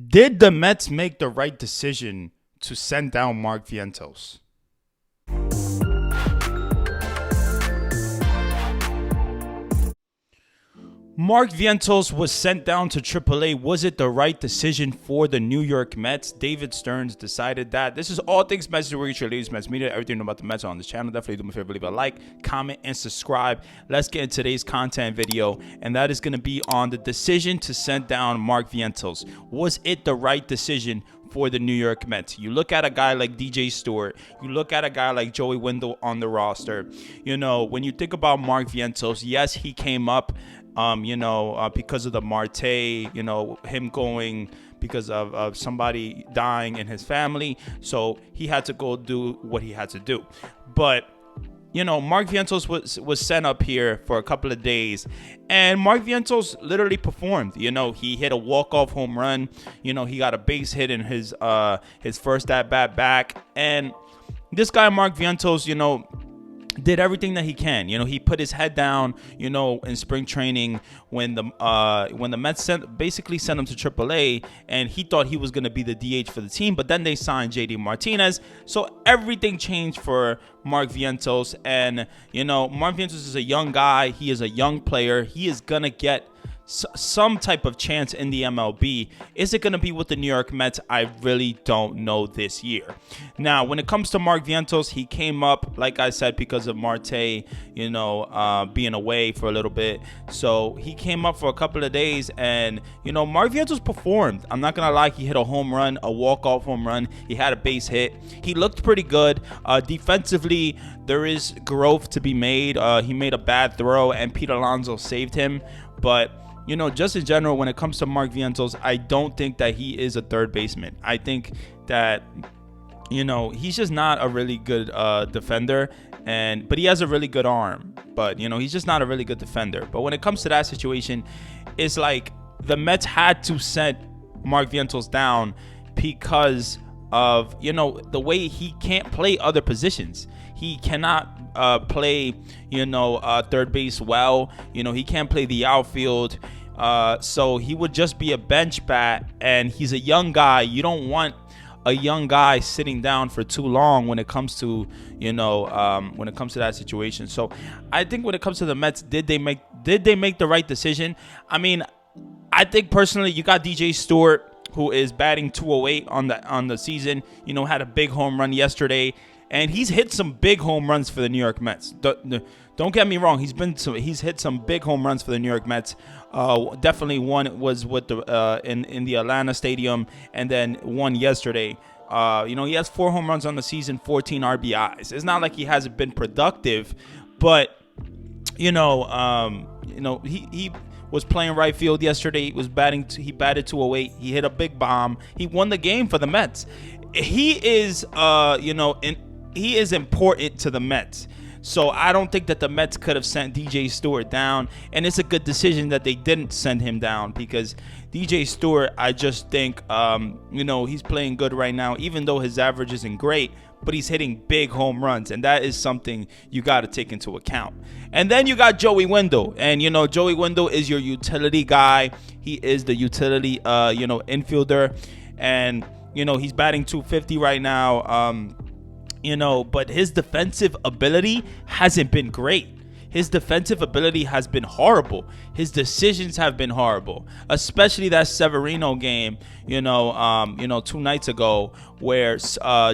Did the Mets make the right decision to send down Mark Vientos? Mark Vientos was sent down to AAA. Was it the right decision for the New York Mets? David Stearns decided that. This is All Things Mets, where you your ladies Mets media, everything about the Mets on this channel. Definitely do me a favor, leave a like, comment, and subscribe. Let's get into today's content video, and that is going to be on the decision to send down Mark Vientos. Was it the right decision for the New York Mets? You look at a guy like DJ Stewart, you look at a guy like Joey Wendle on the roster. When you think about Mark Vientos, yes, he came up because of the Marte, him going because of somebody dying in his family. So he had to go do what he had to do. But, Mark Vientos was sent up here for a couple of days, and Mark Vientos literally performed. He hit a walk-off home run. He got a base hit in his first at-bat back. And this guy, Mark Vientos, did everything that he can. He put his head down, in spring training when the Mets basically sent him to AAA, and he thought he was going to be the DH for the team, but then they signed JD Martinez. So everything changed for Mark Vientos, and Mark Vientos is a young guy. He is a young player. He is going to get some type of chance in the MLB. Is it going to be with the New York Mets? I really don't know this year. Now, when it comes to Mark Vientos, he came up, like I said, because of Marte, being away for a little bit. So he came up for a couple of days, and, Mark Vientos performed. I'm not going to lie. He hit a home run, a walk-off home run. He had a base hit. He looked pretty good. Defensively, there is growth to be made. He made a bad throw, and Pete Alonso saved him. But just in general, when it comes to Mark Vientos, I don't think that he is a third baseman. I think that, he's just not a really good defender, but he has a really good arm. But, he's just not a really good defender. But when it comes to that situation, it's like the Mets had to send Mark Vientos down because of, the way he can't play other positions. He cannot play, third base well. He can't play the outfield. So he would just be a bench bat, and he's a young guy. You don't want a young guy sitting down for too long when it comes to, that situation. So I think when it comes to the Mets, did they make the right decision? I mean, I think personally, you got DJ Stewart, who is batting 208 on the season. Had a big home run yesterday. And he's hit some big home runs for the New York Mets. Don't get me wrong. He's hit some big home runs for the New York Mets. Definitely one was with the in the Atlanta Stadium, and then one yesterday. He has 4 home runs on the season, 14 RBIs. It's not like he hasn't been productive, but he was playing right field yesterday. He batted 208. He hit a big bomb. He won the game for the Mets. He is he is important to the Mets. So I don't think that the Mets could have sent DJ Stewart down. And it's a good decision that they didn't send him down, because DJ Stewart, I just think, he's playing good right now, even though his average isn't great. But he's hitting big home runs, and that is something you got to take into account. And then you got Joey Wendle. And, Joey Wendle is your utility guy. He is the utility, infielder. And, he's batting 250 right now. But his defensive ability hasn't been great. His defensive ability has been horrible. His decisions have been horrible, especially that Severino game, 2 nights ago, where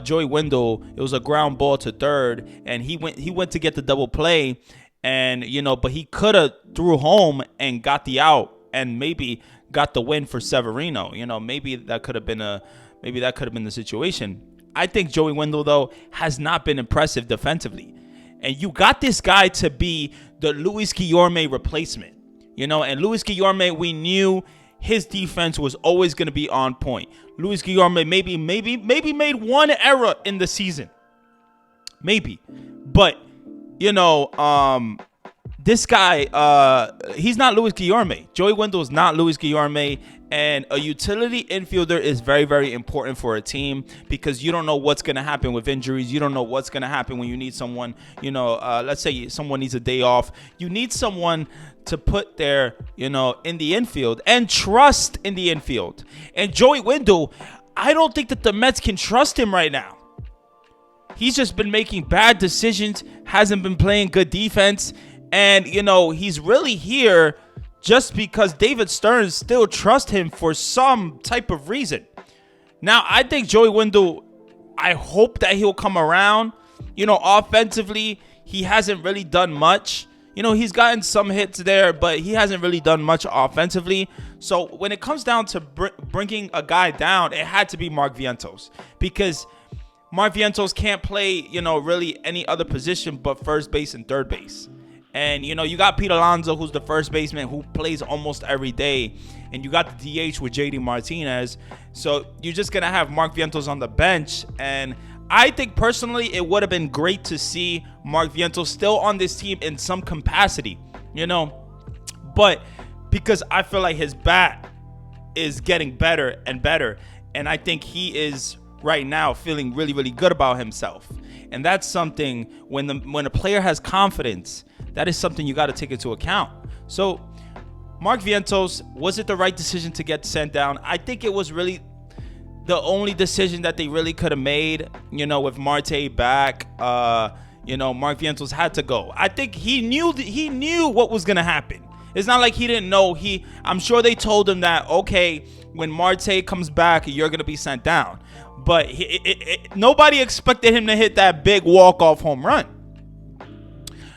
Joey Wendle, it was a ground ball to third, and he went to get the double play, and but he could have threw home and got the out, and maybe got the win for Severino. Maybe that could have been the situation. I think Joey Wendle, though, has not been impressive defensively. And you got this guy to be the Luis Guillorme replacement. And Luis Guillorme, we knew his defense was always going to be on point. Luis Guillorme maybe made one error in the season. Maybe. But, this guy, he's not Luis Guillorme. Joey Wendle is not Luis Guillorme. And a utility infielder is very, very important for a team because you don't know what's going to happen with injuries. You don't know what's going to happen when you need someone, let's say someone needs a day off. You need someone to put there, in the infield and trust in the infield. And Joey Wendell, I don't think that the Mets can trust him right now. He's just been making bad decisions, hasn't been playing good defense. And, he's really here just because David Stearns still trusts him for some type of reason. Now, I think Joey Wendell, I hope that he'll come around. Offensively, he hasn't really done much. He's gotten some hits there, but he hasn't really done much offensively. So when it comes down to bringing a guy down, it had to be Mark Vientos because Mark Vientos can't play, really any other position but first base and third base. And, you got Pete Alonso, who's the first baseman who plays almost every day. And you got the DH with JD Martinez. So you're just going to have Mark Vientos on the bench. And I think personally it would have been great to see Mark Vientos still on this team in some capacity, But because I feel like his bat is getting better and better. And I think he is right now feeling really, really good about himself. And that's something when a player has confidence, that is something you got to take into account. So Mark Vientos, was it the right decision to get sent down? I think it was really the only decision that they really could have made, with Marte back. Mark Vientos had to go. I think he knew what was going to happen. It's not like he didn't know. I'm sure they told him that, okay, when Marte comes back, you're going to be sent down. But nobody expected him to hit that big walk-off home run.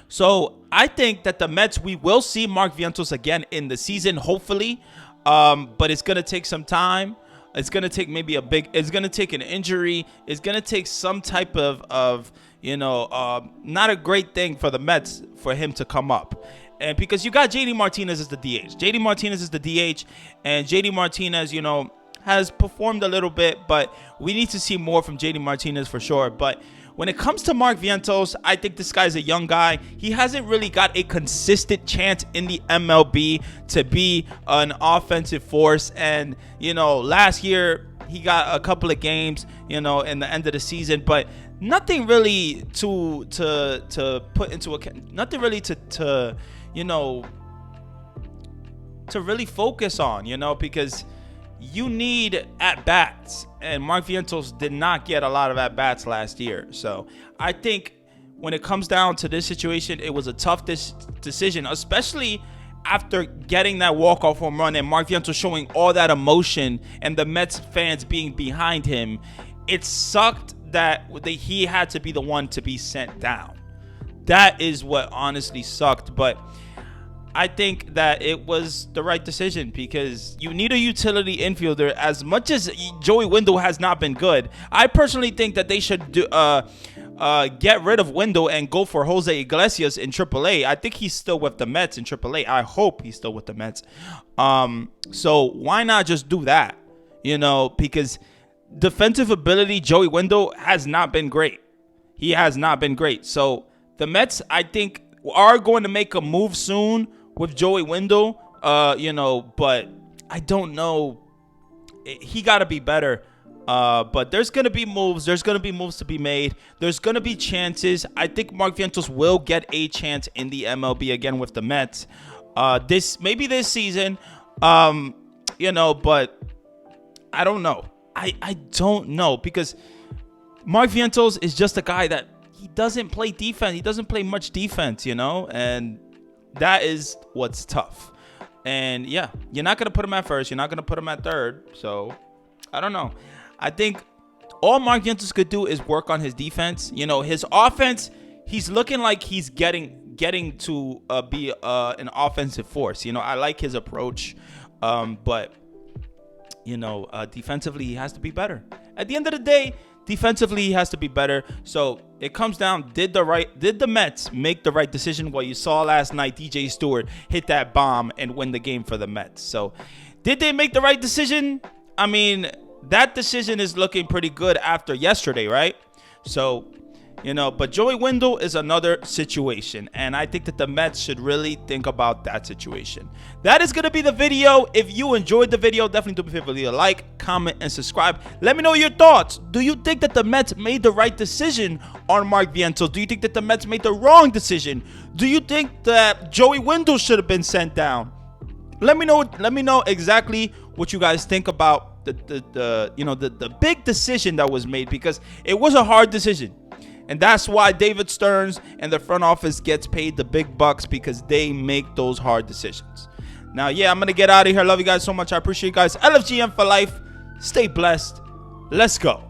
So I think that the Mets, we will see Mark Vientos again in the season, hopefully. But it's going to take some time. It's going to take it's going to take an injury. It's going to take some type of not a great thing for the Mets for him to come up. And because you got JD Martinez as the DH. JD Martinez is the DH. And JD Martinez, has performed a little bit. But we need to see more from JD Martinez for sure. But when it comes to Mark Vientos, I think this guy's a young guy. He hasn't really got a consistent chance in the MLB to be an offensive force. And, last year he got a couple of games, in the end of the season, but nothing really to put into account. Nothing really to really focus on, because you need at-bats, and Mark Vientos did not get a lot of at-bats last year. So I think when it comes down to this situation, it was a tough decision, especially after getting that walk-off home run and Mark Vientos showing all that emotion and the Mets fans being behind him. It sucked that he had to be the one to be sent down. That is what honestly sucked, but I think that it was the right decision because you need a utility infielder. As much as Joey Wendell has not been good, I personally think that they should get rid of Wendell and go for Jose Iglesias in AAA. I think he's still with the Mets in AAA. I hope he's still with the Mets. So why not just do that? Because defensive ability, Joey Wendell has not been great. He has not been great. So the Mets, I think, are going to make a move soon with Joey Wendell, but I don't know. He got to be better. But there's going to be moves. There's going to be moves to be made. There's going to be chances. I think Mark Vientos will get a chance in the MLB again with the Mets. This season, but I don't know. I don't know because Mark Vientos is just a guy that he doesn't play defense. He doesn't play much defense, and that is what's tough. And yeah, you're not going to put him at first. You're not going to put him at third. So I don't know. I think all Mark Vientos could do is work on his defense. His offense, he's looking like he's getting to be an offensive force. I like his approach. But defensively, he has to be better. At the end of the day, defensively, he has to be better. So it comes down, did the Mets make the right decision? Well, you saw last night DJ Stewart hit that bomb and win the game for the Mets. So did they make the right decision? I mean, that decision is looking pretty good after yesterday, right? So But Joey Wendell is another situation, and I think that the Mets should really think about that situation. That is going to be the video. If you enjoyed the video, definitely do me a favor, leave a like, comment, and subscribe. Let me know your thoughts. Do you think that the Mets made the right decision on Mark Vientos? Do you think that the Mets made the wrong decision? Do you think that Joey Wendell should have been sent down? Let me know exactly what you guys think about the big decision that was made, because it was a hard decision. And that's why David Stearns and the front office gets paid the big bucks, because they make those hard decisions. Now, yeah, I'm going to get out of here. Love you guys so much. I appreciate you guys. LFGM for life. Stay blessed. Let's go.